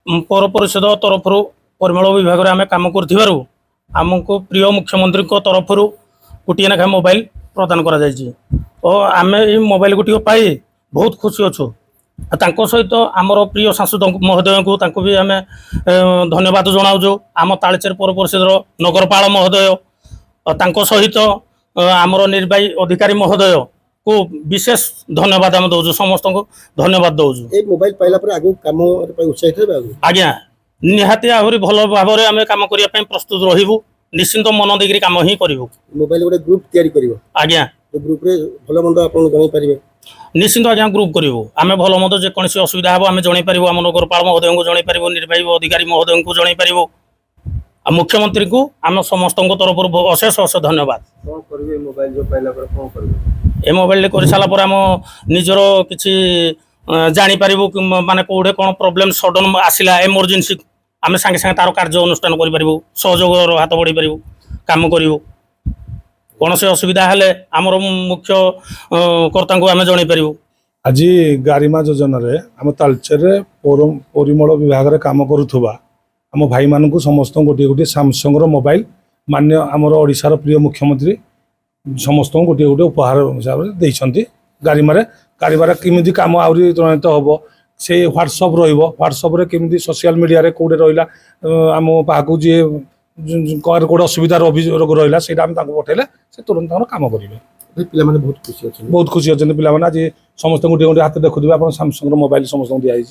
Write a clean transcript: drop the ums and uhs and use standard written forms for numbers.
पौर परिषद तरफ परिमल विभाग में आम कम करमको प्रिय मुख्यमंत्री तरफ गोटे लेखा मोबाइल प्रदान कर आम ये मोबाइल गोटे पाई बहुत खुशी अच्छु सहित आमर प्रिय सांसद महोदय को भी आम धन्यवाद जनाऊँ आम तालचेर पौर परिषद नगरपाल महोदय सहित आमर निर्वाही अधिकारी महोदय को विशेष धन्यवाद आम दौजु समस्त को धन्यवाद दौजु मोबाइल पाइला पर आगु काम उत्साहित आज्ञा निहाती आहरी भल भाव में आम कम करने प्रस्तुत रहबू निश्चिंत मन देकर कम ही करूँ मोबाइल गोटे ग्रुप तैयारी करिवो आज्ञा ग्रुप रे भल मंद आपन जणाई परिबे निश्चिंत आज्ञा ग्रुप करूँ आम भल मत जेकोसी असुविधा हम आम जन पार आम नगरपाल महोदय को जन पार निर्वाही अधिकारी महोदय को जन पार मुख्यमंत्री को आम समस्त तरफ अशेष अशेष धन्यवाद ए मोबाइल कर सारापर आम निजर किसी जापर माने कौटे कौन प्रोब्लेम सडन आसला एमरजेंसी आम सांगे सांगे तार कार्य अनुष्ठान करूँ सहयोग हाथ बढ़ी पारू कम करूँ कौन से असुविधा हेले आमर मुख्य कर्ता को आम जन पारू आज गारिमा योजना आम तालचेर परिमल विभाग में कम करुवा आम भाई मान समस्त गोटे गोटे सैमसंग मोबाइल मान्य आमर ओडिशार प्रिय मुख्यमंत्री समस्त गोटे गोटे उपहार हिसाब से देते गारिमार गारिमार केमी कम आहरी त्वरित हम से व्हाट्सअप व्हाट्सअप केमी सोशल मीडिया कौटे रहा आम पाक जी कौटे असुविधा अभियोग रहा से पठेले से तुरंत कम करेंगे पिला बहुत खुशी अच्छे बहुत खुशी अच्छे पिला आज समस्त गोटे गोटे हाथ देखुए आप सैमसंग मोबाइल समस्त दिखाई